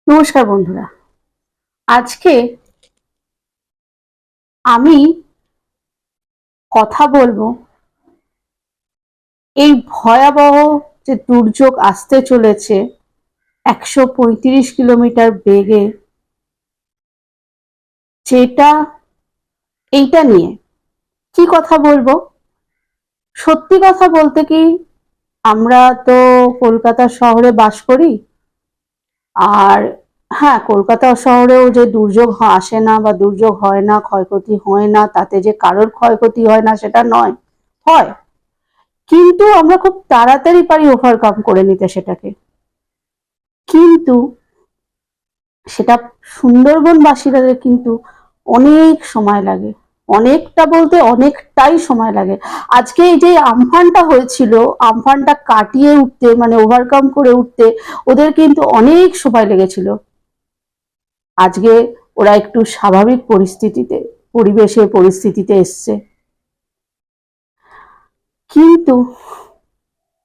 নমস্কার বন্ধুরা। আজকে আমি কথা বলবো এই ভয়াবহ যে দুর্যোগ আসতে চলেছে 135 কিলোমিটার বেগে, যেটা এইটা নিয়ে কি কথা বলবো। সত্যি কথা বলতে কি, আমরা তো কলকাতা শহরে বাস করি। আর হ্যাঁ, কলকাতা শহরেও যে দুর্যোগ আসে না বা দুর্যোগ হয় না, ক্ষয়ক্ষতি হয় না, তাতে যে কারোর ক্ষয়ক্ষতি হয় না সেটা নয়, হয়। কিন্তু আমরা খুব তাড়াতাড়ি পারি ওভারকাম করে নিতে সেটাকে। কিন্তু সেটা সুন্দরবনবাসীদের কিন্তু অনেক সময় লাগে, অনেকটা বলতে অনেকটাই সময় লাগে। আজকে এই যে আমফানটা হয়েছিল, আমফানটা কাটিয়ে উঠতে মানে ওভারকাম করে উঠতে ওদের কিন্তু অনেক সময় লেগেছিল। আজকে ওরা একটু স্বাভাবিক পরিস্থিতিতে এসছে। কিন্তু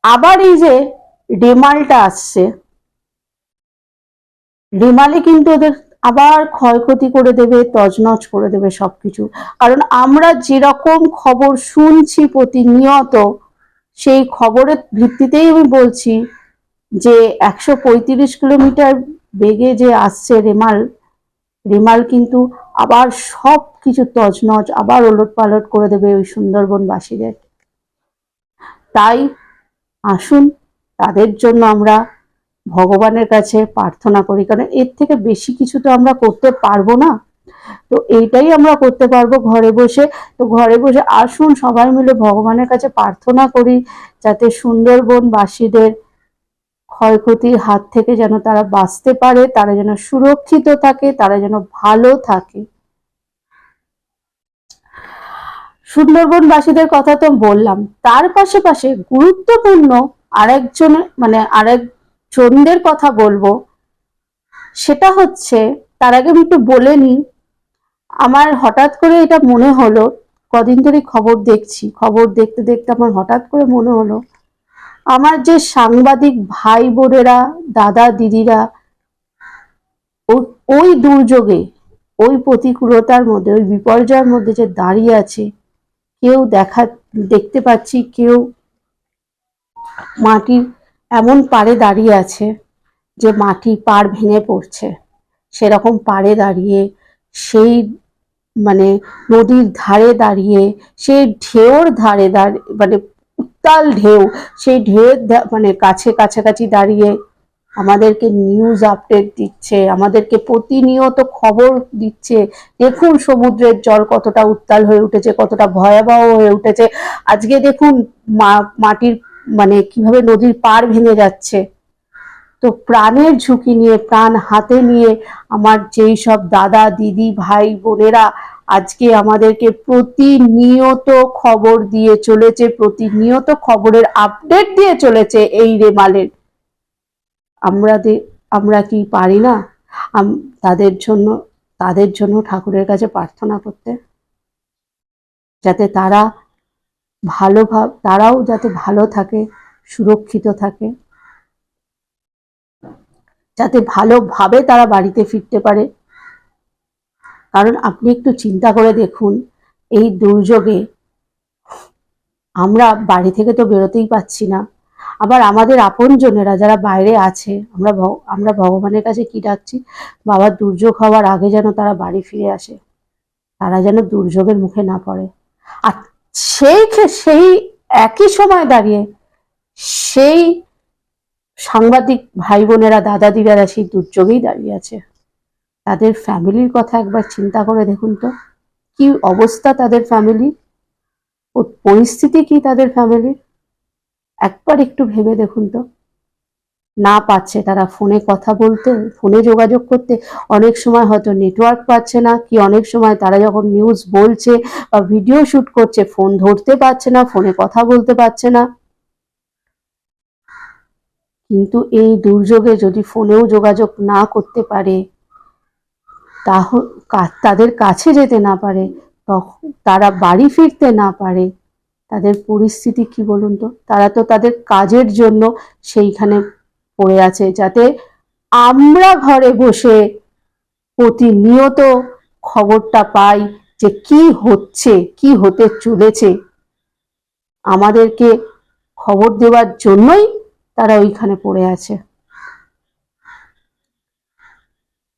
আবার এই যে রেমালটা আসছে, রেমালে কিন্তু ওদের আবার ক্ষয়ক্ষতি করে দেবে, তছনছ করে দেবে সবকিছু। কারণ আমরা যেরকম খবর শুনছি প্রতিনিয়ত, সেই খবরের ভিত্তিতেই আমি বলছি যে 135 কিলোমিটার বেগে যে আসছে রেমাল, রেমাল কিন্তু আবার সব কিছু তছনছ, আবার ওলটপালট করে দেবে ওই সুন্দরবনবাসীদের। তাই আসুন তাদের জন্য আমরা ভগবানের কাছে প্রার্থনা করি, কারণ এর থেকে বেশি কিছু তো আমরা করতে পারবো না। তো এইটাই আমরা করতে পারবো ঘরে বসে। তো ঘরে বসে আসুন সবাই মিলে ভগবানের কাছে প্রার্থনা করি, যাতে সুন্দরবনবাসীদের ক্ষয়ক্ষতির হাত থেকে যেন তারা বাঁচতে পারে, তারা যেন সুরক্ষিত থাকে, তারা যেন ভালো থাকে। সুন্দরবনবাসীদের কথা তো বললাম, তার পাশে গুরুত্বপূর্ণ আরেকজনদের কথা বলবো। সেটা হচ্ছে, তার আগে আমি একটু বলে নিই, আমার হঠাৎ করে এটা মনে হলো, কদিন ধরে খবর দেখতে দেখতে আমার হঠাৎ করে মনে হলো, আমার যে সাংবাদিক ভাই বোনেরা, দাদা দিদিরা ওই দুর্যোগে, ওই প্রতিকূলতার মধ্যে, ওই বিপর্যয়ের মধ্যে যে দাঁড়িয়ে আছে, কেউ দেখতে পাচ্ছি কেউ মাটির এমন পাড়ে দাঁড়িয়ে আছে যে মাটি পাড় ভেঙে পড়ছে, সেরকম পাড়ে দাঁড়িয়ে, সেই মানে নদীর ধারে দাঁড়িয়ে, সেই ঢেউর ধারে দাঁড়িয়ে, মানে উত্তাল ঢেউ, সেই ঢেউয়ের মানে কাছাকাছি দাঁড়িয়ে আমাদেরকে নিউজ আপডেট দিচ্ছে, আমাদেরকে প্রতিনিয়ত খবর দিচ্ছে। দেখুন সমুদ্রের জল কতটা উত্তাল হয়ে উঠেছে, কতটা ভয়াবহ হয়ে উঠেছে। আজকে দেখুন মাটির মানে কিভাবে নদীর পাড় ভেঙে যাচ্ছে। তো প্রাণের ঝুঁকি নিয়ে, প্রাণ হাতে নিয়ে আমার যেই সব দাদা দিদি ভাই বোনেরা আজকে আমাদেরকে প্রতিনিয়ত খবর দিয়ে চলেছে, প্রতিনিয়ত খবরের আপডেট দিয়ে চলেছে এই রেমালের, আমরা কি পারি না তাদের জন্য ঠাকুরের কাছে প্রার্থনা করতে, যাতে তারাও যাতে ভালো থাকে, সুরক্ষিত থাকে, যাতে ভালোভাবে তারা বাড়িতে ফিরতে পারে। কারণ আপনি একটু চিন্তা করে দেখুন, এই দুর্যোগে আমরা বাড়ি থেকে তো বেরোতেই পাচ্ছি না। আবার আমাদের আপনজনেরা যারা বাইরে আছে, আমরা ভগবানের কাছে কি ডাকছি, বাবা দুর্যোগ হওয়ার আগে যেন তারা বাড়ি ফিরে আসে, তারা যেন দুর্যোগের মুখে না পড়ে। আর সেই একই সময় দাঁড়িয়ে সেই সাংবাদিক ভাই বোনেরা, দাদা দিদারা সেই দুর্যোগেই দাঁড়িয়ে আছে। তাদের ফ্যামিলির কথা একবার চিন্তা করে দেখুন তো, কি অবস্থা তাদের ফ্যামিলি, পরিস্থিতি কি তাদের ফ্যামিলির, একবার একটু ভেবে দেখুন তো। না পাচ্ছে তারা ফোনে কথা বলতে, ফোনে যোগাযোগ করতে, অনেক সময় হয়তো নেটওয়ার্ক পাচ্ছে না, কি অনেক সময় তারা যখন নিউজ বলছে বা ভিডিও শুট করছে ফোন ধরতে পারছে না, ফোনে কথা বলতে পারছে না। কিন্তু এই দুর্যোগে যদি ফোনেও যোগাযোগ না করতে পারে, তাদের কাছে যেতে না পারে, তখন তারা বাড়ি ফিরতে না পারে, তাদের পরিস্থিতি কি বলুন তো। তারা তো তাদের কাজের জন্য সেইখানে পড়ে আছে, যাতে আমরা ঘরে বসে প্রতিনিয়ত খবরটা পাই যে কি হচ্ছে, কি হতে চলেছে, আমাদেরকে খবর দেওয়ার জন্যই তারা ওইখানে পড়ে আছে।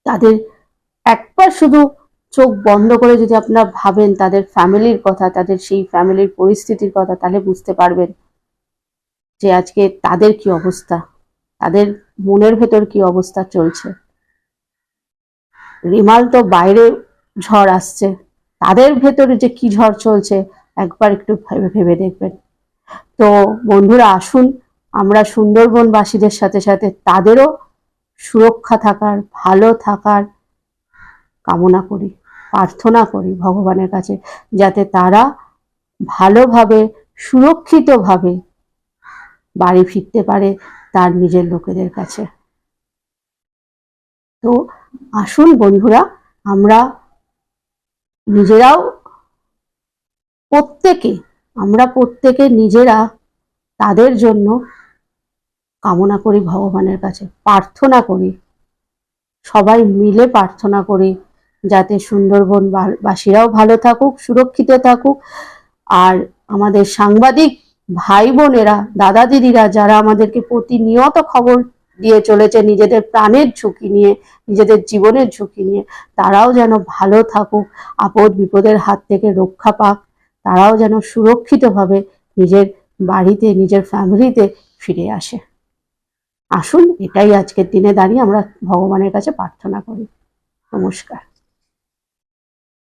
তাদের একবার শুধু চোখ বন্ধ করে যদি আপনারা ভাবেন তাদের ফ্যামিলির কথা, তাদের সেই ফ্যামিলির পরিস্থিতির কথা, তাহলে বুঝতে পারবেন যে আজকে তাদের কি অবস্থা, তাদের মনের ভেতর কি অবস্থা চলছে। রিমাল তো বাইরে ঝড় আসছে, তাদের ভেতরে যে কি ঝড় চলছে একবার একটু ভেবে ভেবে দেখবেন। তো বন্ধুরা, আসুন আমরা সুন্দরবনবাসীদের সাথে সাথে তাদেরও সুরক্ষা থাকার, ভালো থাকার কামনা করি, প্রার্থনা করি ভগবানের কাছে, যাতে তারা ভালোভাবে সুরক্ষিতভাবে বাড়ি ফিরতে পারে তার নিজের লোকেদের কাছে। তো আসুন বন্ধুরা, আমরা নিজেরাও প্রত্যেকে নিজেরা তাদের জন্য কামনা করি, ভগবানের কাছে প্রার্থনা করি, সবাই মিলে প্রার্থনা করি যাতে সুন্দরবনবাসীরাও ভালো থাকুক, সুরক্ষিত থাকুক। আর আমাদের সাংবাদিক ভাই বোনেরা, দাদা দিদিরা যারা আমাদেরকে প্রতিনিয়ত খবর দিয়ে চলেছে নিজেদের প্রাণের ঝুঁকি নিয়ে, নিজেদের জীবনের ঝুঁকি নিয়ে, তারাও যেন ভালো থাকুক, আপদ বিপদের হাত থেকে রক্ষা পাক, তারাও যেন সুরক্ষিতভাবে নিজের বাড়িতে, নিজের ফ্যামিলিতে ফিরে আসে। আসুন, এটাই আজকের দিনে দাঁড়িয়ে আমরা ভগবানের কাছে প্রার্থনা করি। নমস্কার।